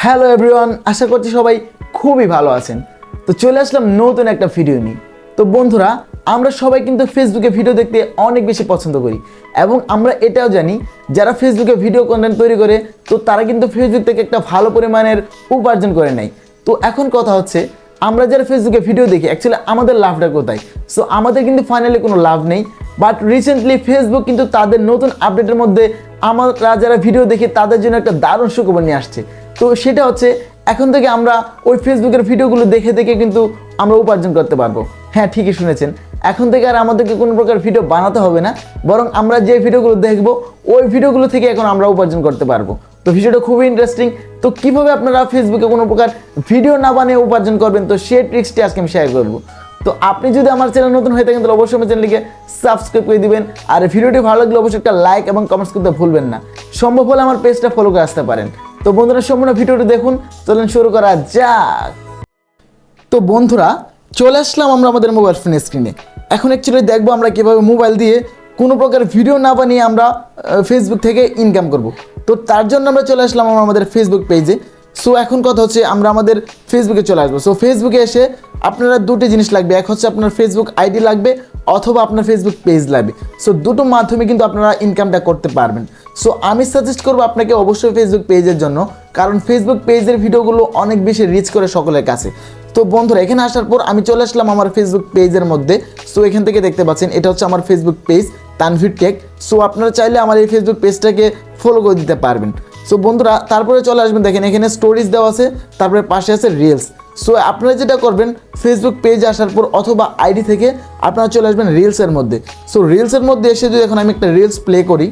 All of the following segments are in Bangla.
হ্যালো এভরিওয়ান, আশা করছি সবাই খুবই ভালো আছেন। তো চলে আসলাম নতুন একটা ভিডিও নিয়ে। তো বন্ধুরা, আমরা সবাই কিন্তু ফেসবুকে ভিডিও দেখতে অনেক বেশি পছন্দ করি এবং আমরা এটাও জানি যারা ফেসবুকে ভিডিও কন্টেন্ট তৈরি করে তো তারা কিন্তু ফেসবুক থেকে একটা ভালো পরিমাণের উপার্জন করে নেয়। তো এখন কথা হচ্ছে, আমরা যারা ফেসবুকে ভিডিও দেখি অ্যাকচুয়ালি আমাদের লাভটা কোথায়? সো আমাদের কিন্তু ফাইনালি কোনো লাভ নেই, বাট রিসেন্টলি ফেসবুক কিন্তু তাদের নতুন আপডেটের মধ্যে আমরা যারা ভিডিও দেখি তাদের জন্য একটা দারুণ সুখবর নিয়ে আসছে। তো সেটা হচ্ছে, এখন থেকে আমরা ওই ফেসবুকের ভিডিওগুলো দেখে দেখে কিন্তু আমরা উপার্জন করতে পারবো। হ্যাঁ, ঠিকই শুনেছেন, এখন থেকে আর আমাদেরকে কোনো প্রকার ভিডিও বানাতে হবে না, বরং আমরা যে ভিডিওগুলো দেখব ওই ভিডিওগুলো থেকে এখন আমরা উপার্জন করতে পারবো। তো ভিডিওটা খুবই ইন্টারেস্টিং। তো কীভাবে আপনারা ফেসবুকে কোনো প্রকার ভিডিও না বানিয়ে উপার্জন করবেন, তো সেই ট্রিক্সটি আজকে আমি শেয়ার করবো। তো আপনি যদি আমার চ্যানেল নতুন হয়ে থাকেন তাহলে অবশ্যই আমার চ্যানেলকে সাবস্ক্রাইব করে দিবেন, আর ভিডিওটি ভালো লাগলে অবশ্যই একটা লাইক এবং কমেন্টস করতে ভুলবেন না। সম্ভব হলে আমার পেজটা ফলো করে আসতে পারেন। তো বন্ধুরা, সম্পূর্ণ ভিডিওটি দেখুন, চলেন শুরু করা যাক। তো বন্ধুরা, চলে আসলাম আমরা আমাদের মোবাইল ফোনের স্ক্রিনে। এখন অ্যাকচুয়ালি দেখবো আমরা কীভাবে মোবাইল দিয়ে কোনো প্রকার ভিডিও না বানিয়ে আমরা ফেসবুক থেকে ইনকাম করব। তো তার জন্য আমরা চলে আসলাম আমাদের ফেসবুক পেজে। সো এখন কথা হচ্ছে, আমরা আমাদের ফেসবুকে চলে আসবো। সো ফেসবুকে এসে আপনারা দুটো জিনিস লাগবে, এক হচ্ছে আপনার ফেসবুক আইডি লাগবে অথবা আপনার ফেসবুক পেজ লাগবে। সো দুটো মাধ্যমে কিন্তু আপনারা ইনকামটা করতে পারবেন। সো আমি সাজেস্ট করবো আপনাকে অবশ্যই ফেসবুক পেজের জন্য, কারণ ফেসবুক পেজের ভিডিওগুলো অনেক বেশি রিচ করে সকলের কাছে। তো বন্ধুরা, এখানে আসার পর আমি চলে আসলাম আমার ফেসবুক পেজের মধ্যে। সো এখান থেকে দেখতে পাচ্ছেন এটা হচ্ছে আমার Facebook page Tanvir tech. So আপনারা চাইলে আমার এই ফেসবুক পেজটাকে ফলো করে দিতে পারবেন। সো বন্ধুরা, তারপরে চলে আসবেন, দেখেন এখানে স্টোরিজ দেওয়া আছে, তারপরে পাশে আছে রিলস। সো আপনারা যেটা করবেন, ফেসবুক পেজে আসার পর অথবা আইডি থেকে আপনারা চলে আসবেন রিলসের মধ্যে। সো রিলসের মধ্যে এসে যদি এখন আমি একটা রিলস প্লে করি,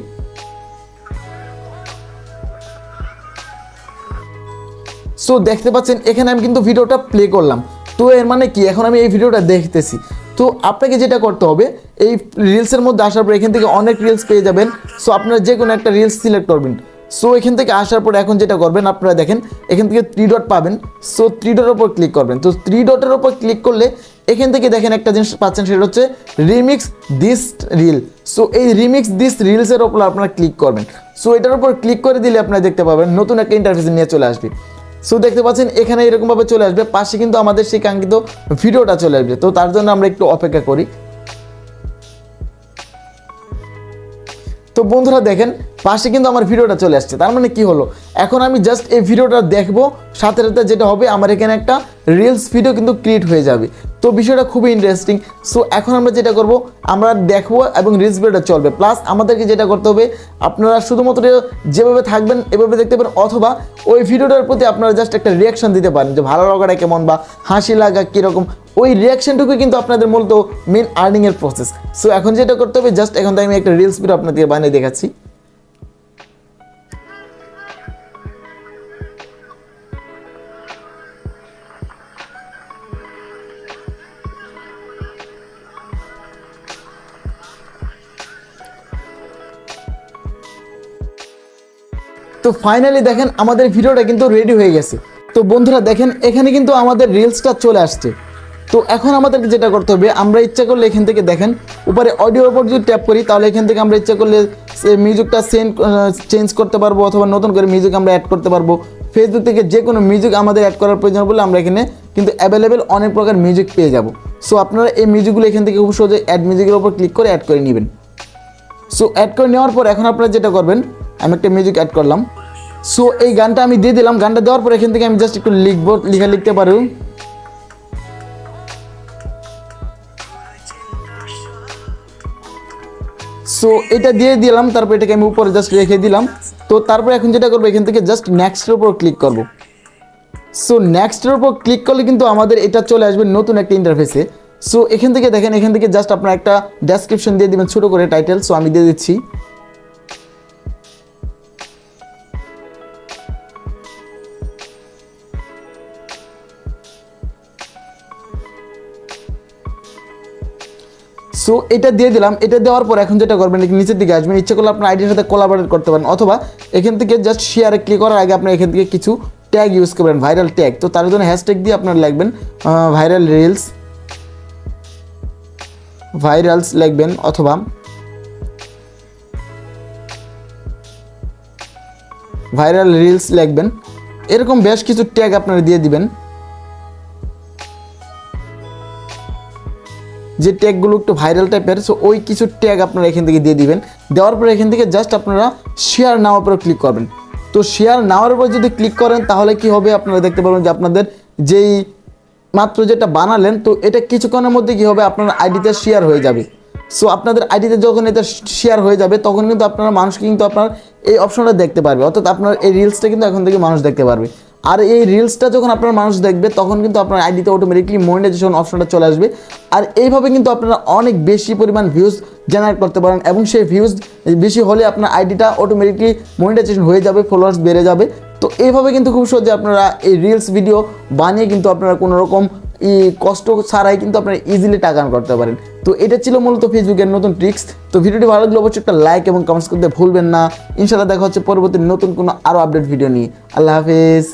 সো দেখতে পাচ্ছেন এখানে আমি কিন্তু ভিডিওটা প্লে করলাম। তো এর মানে কি, এখন আমি এই ভিডিওটা দেখতেছি। তো আপনাকে যেটা করতে হবে, এই রিলসের মধ্যে আসার পর এখান থেকে অনেক রিলস পেয়ে যাবেন। সো আপনারা যে কোনো একটা রিলস সিলেক্ট করবেন। সো এখান থেকে আসার পর এখন যেটা করবেন, আপনারা দেখেন এখান থেকে 3 ডট পাবেন। সো 3 ডটের ওপর ক্লিক করবেন। তো 3 ডটের ওপর ক্লিক করলে এখান থেকে দেখেন একটা জিনিস পাচ্ছেন, সেটা হচ্ছে রিমিক্স দিস রিল। সো এই রিমিক্স দিস রিলসের ওপর আপনারা ক্লিক করবেন। সো এটার উপর ক্লিক করে দিলে আপনারা দেখতে পাবেন নতুন একটা ইন্টারফেস নিয়ে চলে আসবে। সো দেখতে পাচ্ছেন এখানে এরকমভাবে চলে আসবে, পাশে কিন্তু আমাদের সেই কাঙ্ক্ষিত ভিডিওটা চলে আসবে। তো তার জন্য আমরা একটু অপেক্ষা করি। তো বন্ধুরা দেখেন, পাশে কিন্তু আমার ভিডিওটা চলে আসছে। তার মানে কি হলো, এখন আমি জাস্ট এই ভিডিওটা দেখবো, সাথে সাথে যেটা হবে আমার এখানে একটা রিলস ভিডিও কিন্তু ক্রিয়েট হয়ে যাবে। তো বিষয়টা খুবই ইন্টারেস্টিং। সো এখন আমরা যেটা করব, আমরা দেখবো এবং রিলস ভিডিওটা চলবে। প্লাস আমাদেরকে যেটা করতে হবে, আপনারা শুধুমাত্র যেভাবে থাকবেন এভাবে দেখতে পারেন, অথবা ওই ভিডিওটার প্রতি আপনারা জাস্ট একটা রিয়াকশন দিতে পারেন, যে ভালো লাগাটা কেমন বা হাসি লাগা কীরকম। ওই রিয়াকশনটুকু কিন্তু আপনাদের মূলত মেন আর্নিংয়ের প্রসেস। সো এখন যেটা করতে হবে, জাস্ট এখন আমি একটা রিলস ভিডিও আপনাদের বানিয়ে দেখাচ্ছি। তো ফাইনালি দেখেন আমাদের ভিডিওটা কিন্তু রেডি হয়ে গেছে। তো বন্ধুরা দেখেন, এখানে কিন্তু আমাদের রিলসটা চলে আসছে। তো এখন আমাদেরকে যেটা করতে হবে, আমরা ইচ্ছা করলে এখান থেকে দেখেন উপরে অডিওর উপর যদি ট্যাপ করি, তাহলে এখান থেকে আমরা ইচ্ছা করলে মিউজিকটা চেঞ্জ করতে পারবো, অথবা নতুন করে মিউজিক আমরা অ্যাড করতে পারবো। ফেসবুক থেকে যে কোনো মিউজিক আমাদের অ্যাড করার প্রয়োজন বলে আমরা এখানে কিন্তু অ্যাভেলেবেল অনেক প্রকার মিউজিক পেয়ে যাব। সো আপনারা এই মিউজিকগুলো এখান থেকে খুব সহজে অ্যাড মিউজিকের উপর ক্লিক করে অ্যাড করে নেবেন। সো অ্যাড করে নেওয়ার পর এখন আপনারা যেটা করবেন, আমি একটা মিউজিক অ্যাড করলাম। সো এই গানটা আমি দিয়ে দিলাম। গানটা দেওয়ার পর এখান থেকে আমি জাস্ট একটু লিখবো, লিখতে পারো। সো এটা দিয়ে দিলাম, তারপর এটাকে আমি উপরে জাস্ট রেখে দিলাম। তো তারপর এখন যেটা করবো, এখান থেকে জাস্ট নেক্সটের উপর ক্লিক করব। সো নেক্সটের উপর ক্লিক করলে কিন্তু আমাদের এটা চলে আসবে নতুন একটা ইন্টারফেসে। সো এখান থেকে দেখেন, এখান থেকে জাস্ট আপনার একটা ডেসক্রিপশন দিয়ে দিবেন, ছোটো করে টাইটেল। সো আমি দিয়ে দিচ্ছি। সো এটা দিয়ে দিলাম। এটা দেওয়ার পর এখন যেটা করবেন, নিচের দিকে আসবেন, ইচ্ছা করলে আপনার আইডির সাথে কোলাবরেট করতে পারেন, অথবা এখান থেকে জাস্ট শেয়ারে ক্লিক করার আগে আপনার এখান থেকে কিছু ট্যাগ ইউজ করবেন, ভাইরাল ট্যাগ। তো তার জন্য হ্যাশট্যাগ দিয়ে আপনারা লিখবেন ভাইরাল রিলস লিখবেন, অথবা ভাইরাল রিলস লিখবেন। এরকম বেশ কিছু ট্যাগ আপনারা দিয়ে দিবেন, যে ট্যাগগুলো একটু ভাইরাল টাইপের। সো ওই কিছু ট্যাগ আপনারা এখান থেকে দিয়ে দিবেন। দেওয়ার পরে এখান থেকে জাস্ট আপনারা শেয়ার নাওয়ার উপরে ক্লিক করবেন। তো শেয়ার নাওয়ার উপর যদি ক্লিক করেন তাহলে কি হবে, আপনারা দেখতে পাবেন যে আপনাদের যেই মাত্র যেটা বানালেন, তো এটা কিছুক্ষণের মধ্যে কি হবে, আপনার আইডিতে শেয়ার হয়ে যাবে। সো আপনাদের আইডিতে যখন এটা শেয়ার হয়ে যাবে তখন কিন্তু আপনারা মানুষকে কিন্তু আপনার এই অপশনটা দেখতে পারবে, অর্থাৎ আপনার এই রিলসটা কিন্তু এখন থেকে মানুষ দেখতে পারবে। আর এই রিলসটা যখন আপনার মানুষ দেখবে তখন কিন্তু আপনার আইডিতে অটোমেটিকলি মনিটাইজেশন অপশনটা চলে আসবে। আর এইভাবে কিন্তু আপনারা অনেক বেশি পরিমাণ ভিউজ জেনারেট করতে পারেন, এবং সেই ভিউজ বেশি হলে আপনার আইডিটা অটোমেটিকলি মনিটাইজেশন হয়ে যাবে, ফলোয়ার্স বেড়ে যাবে। তো এইভাবে কিন্তু খুব সহজে আপনারা এই রিলস ভিডিও বানিয়ে কিন্তু আপনারা কোনো রকম কষ্ট ছাড়াই কিন্তু আপনারা ইজিলি টাকা আর্ন করতে পারেন। তো এটা ছিল মূলত ফেসবুকের নতুন ট্রিক্স। তো ভিডিওটি ভালো লাগলে অবশ্যই একটা লাইক এবং কমেন্টস করতে ভুলবেন না। ইনশাআল্লাহ দেখা হচ্ছে পরবর্তী নতুন কোনো আরও আপডেট ভিডিও নিয়ে। আল্লাহ হাফেজ।